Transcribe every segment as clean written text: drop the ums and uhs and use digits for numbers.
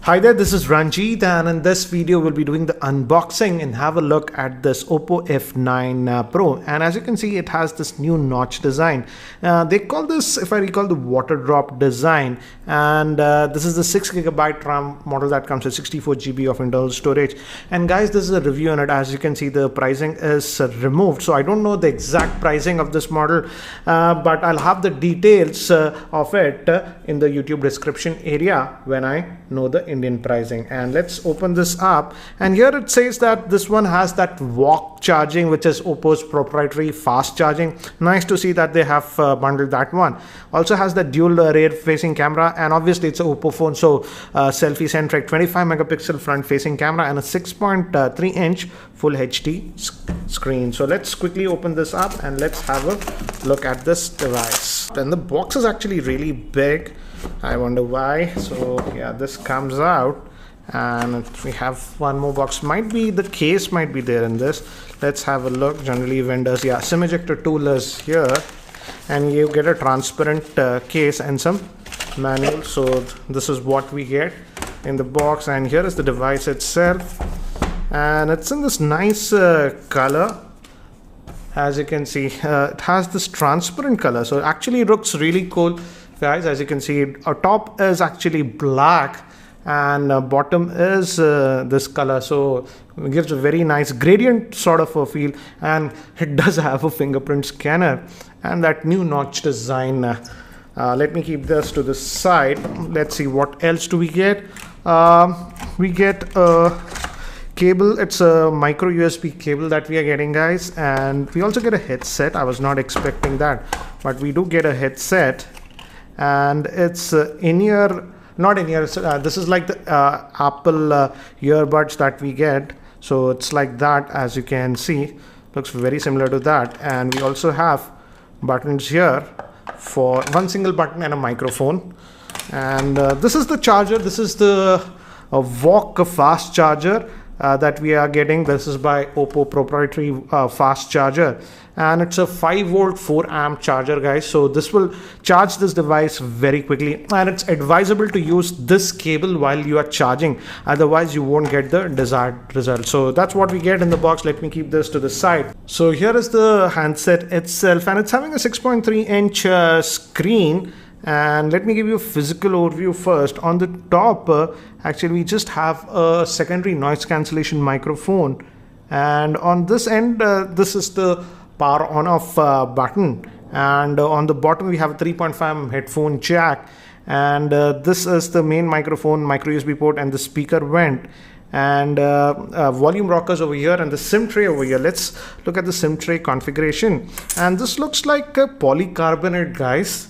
Hi there, this is Ranjit, and in this video we'll be doing the unboxing and have a look at this Oppo F9 Pro. And as you can see, it has this new notch design. They call this, if I recall, the water drop design, and this is the 6GB RAM model that comes with 64GB of internal storage. And guys, this is a review on it. As you can see, the pricing is removed, so I don't know the exact pricing of this model, but I'll have the details of it in the YouTube description area when I know the Indian pricing. And let's open this up, and here it says that this one has that walk charging, which is Oppo's proprietary fast charging. Nice to see that they have bundled that one. Also has the dual rear facing camera, and obviously it's an Oppo phone, so selfie centric. 25 megapixel front facing camera and a 6.3 inch full HD screen. So let's quickly open this up and let's have a look at this device. And the box is actually really big. I wonder why. So yeah, this comes out, and we have one more box. Might be the case might be there in this. Let's have a look. Generally vendors, yeah, SIM ejector tool is here, and you get a transparent case and some manual. So this is what we get in the box, and here is the device itself, and it's in this nice color. As you can see, it has this transparent color, so actually it looks really cool, guys. As you can see, our top is actually black and bottom is this color, so it gives a very nice gradient sort of a feel, and it does have a fingerprint scanner and that new notch design. Let me keep this to the side. Let's see what else do we get. We get a cable. It's a micro USB cable that we are getting, guys, and we also get a headset. I was not expecting that, but we do get a headset, and it's in-ear, not in-ear, this is like the Apple earbuds that we get, so it's like that. As you can see, looks very similar to that. And we also have buttons here for one single button and a microphone. And this is the charger. This is the VOOC fast charger that we are getting. This is by Oppo proprietary fast charger, and it's a 5-volt 4-amp charger, guys. So this will charge this device very quickly, and it's advisable to use this cable while you are charging, otherwise you won't get the desired result. So that's what we get in the box. Let me keep this to the side. So here is the handset itself, and it's having a 6.3 inch screen. And let me give you a physical overview first. On the top, actually we just have a secondary noise cancellation microphone, and on this end this is the power on off button, and on the bottom we have a 3.5 headphone jack, and this is the main microphone, micro USB port, and the speaker vent, and volume rockers over here, and the SIM tray over here. Let's look at the SIM tray configuration, and this looks like a polycarbonate, guys.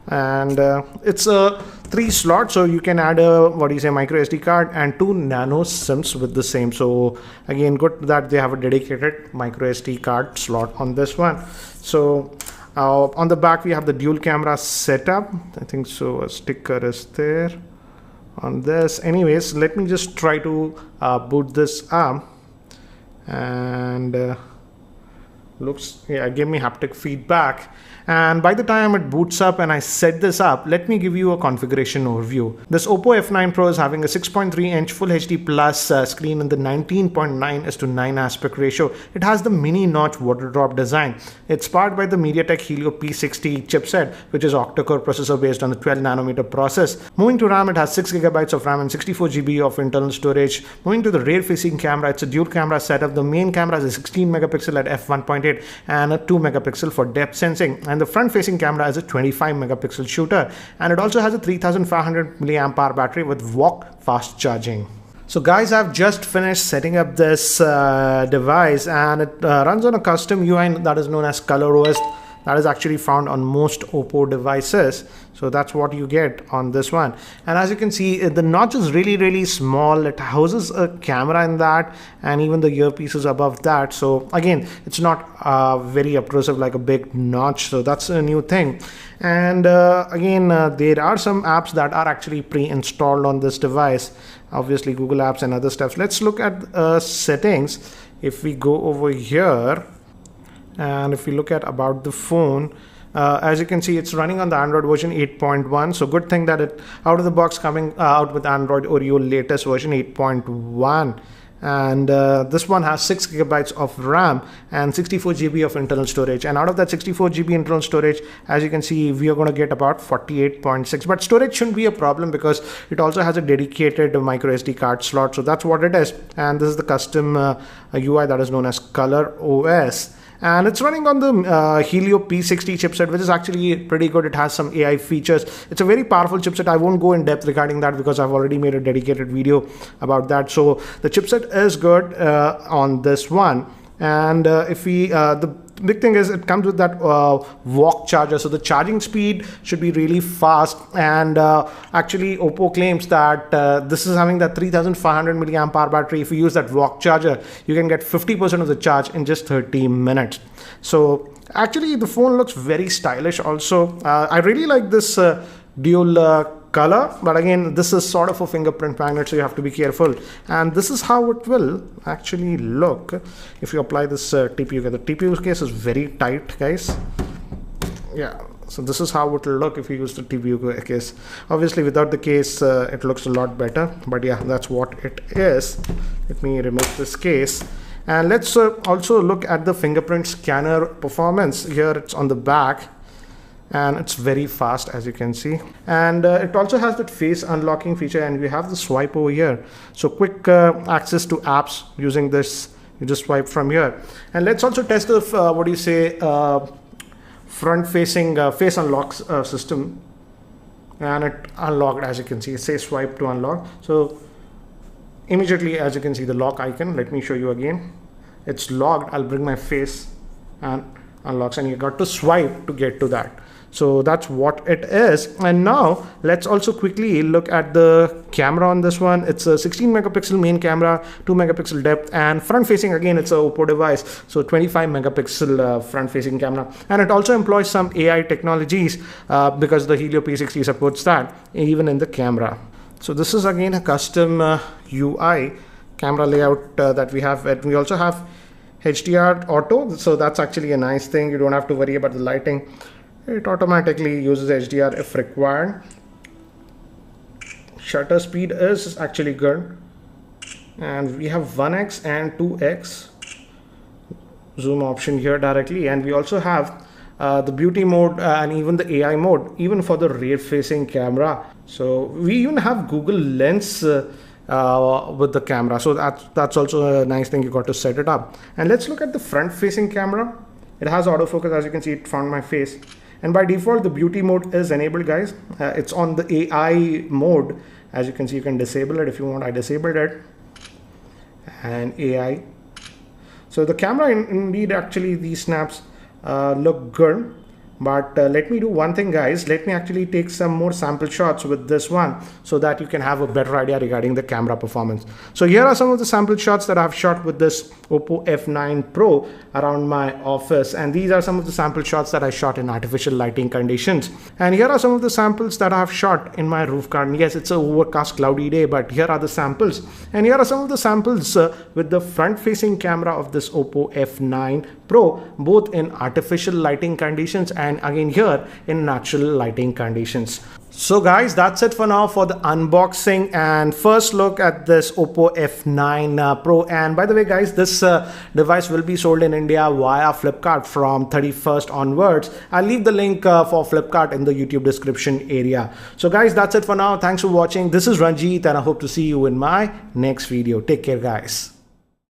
And it's a 3 slot, so you can add a micro SD card and 2 nano sims with the same. So again, good that they have a dedicated micro SD card slot on this one. So on the back we have the dual camera setup, I think so. A sticker is there on this. Anyways, let me just try to boot this up, and looks, yeah, give me haptic feedback. And by the time it boots up and I set this up, let me give you a configuration overview. This Oppo F9 Pro is having a 6.3 inch Full HD Plus screen in the 19.9:9 aspect ratio. It has the mini notch water drop design. It's powered by the MediaTek Helio P60 chipset, which is octa-core processor based on the 12nm process. Moving to RAM, it has 6GB of RAM and 64GB of internal storage. Moving to the rear facing camera, it's a dual camera setup. The main camera is a 16 megapixel at f1.8 and a 2 megapixel for depth sensing. And the front facing camera is a 25 megapixel shooter, and it also has a 3500 milliamp hour battery with VOOC fast charging. So guys, I've just finished setting up this device, and it runs on a custom UI that is known as ColorOS. That is actually found on most Oppo devices. So that's what you get on this one. And as you can see, the notch is really small. It houses a camera in that, and even the earpiece is above that. So again, it's not very obtrusive like a big notch. So that's a new thing. And again, there are some apps that are actually pre-installed on this device. Obviously Google Apps and other stuff. Let's look at settings. If we go over here, and if we look at about the phone, As you can see, it's running on the Android version 8.1. So good thing that it out of the box coming out with Android Oreo latest version 8.1. And this one has 6 gigabytes of RAM and 64 GB of internal storage. And out of that 64 GB internal storage, as you can see, we are going to get about 48.6. But storage shouldn't be a problem because it also has a dedicated micro SD card slot. So that's what it is. And this is the custom UI that is known as Color OS. And it's running on the Helio P60 chipset, which is actually pretty good. It has some AI features. It's a very powerful chipset. I won't go in depth regarding that because I've already made a dedicated video about that. So the chipset is good on this one. And if we the big thing is it comes with that walk charger, so the charging speed should be really fast. And actually Oppo claims that this is having that 3500 milliamp hour battery. If you use that walk charger, you can get 50% of the charge in just 30 minutes. So actually the phone looks very stylish also. I really like this dual color, but again, this is sort of a fingerprint magnet, so you have to be careful. And this is how it will actually look if you apply this TPU case. The TPU case is very tight, guys. Yeah, so this is how it will look if you use the TPU case. Obviously without the case it looks a lot better, but yeah, that's what it is. Let me remove this case. And let's also look at the fingerprint scanner performance. Here it's on the back, and it's very fast, as you can see. And it also has that face unlocking feature, and we have the swipe over here. So quick access to apps using this. You just swipe from here. And let's also test the front facing face unlock system. And it unlocked, as you can see. It says swipe to unlock. So immediately, as you can see, the lock icon. Let me show you again. It's locked. I'll bring my face and unlocks, and you got to swipe to get to that. So that's what it is. And now let's also quickly look at the camera on this one. It's a 16 megapixel main camera, 2 megapixel depth, and front facing, again, it's a Oppo device. So 25 megapixel front facing camera. And it also employs some AI technologies because the Helio P60 supports that even in the camera. So this is again a custom UI camera layout that we have. And we also have HDR auto. So that's actually a nice thing. You don't have to worry about the lighting. It automatically uses HDR if required. Shutter speed is actually good. And we have 1x and 2x zoom option here directly. And we also have the beauty mode and even the AI mode, even for the rear facing camera. So we even have Google Lens with the camera. So that's also a nice thing. You got to set it up. And let's look at the front facing camera. It has autofocus, as you can see, it found my face. And by default, the beauty mode is enabled, guys. It's on the AI mode. As you can see, you can disable it if you want. I disabled it. And AI. So the camera, indeed, actually, these snaps look good. But let me do one thing, guys. Let me actually take some more sample shots with this one so that you can have a better idea regarding the camera performance. So here are some of the sample shots that I've shot with this Oppo f9 Pro around my office. And these are some of the sample shots that I shot in artificial lighting conditions. And here are some of the samples that I've shot in my roof garden. Yes, it's an overcast, cloudy day, but here are the samples. And here are some of the samples with the front-facing camera of this Oppo f9 Pro, both in artificial lighting conditions and again here in natural lighting conditions. So guys, that's it for now for the unboxing and first look at this Oppo f9 Pro. And by the way, guys, this device will be sold in India via Flipkart from 31st onwards. I'll leave the link for Flipkart in the YouTube description area. So guys, that's it for now. Thanks for watching. This is Ranjit and I hope to see you in my next video. Take care, guys.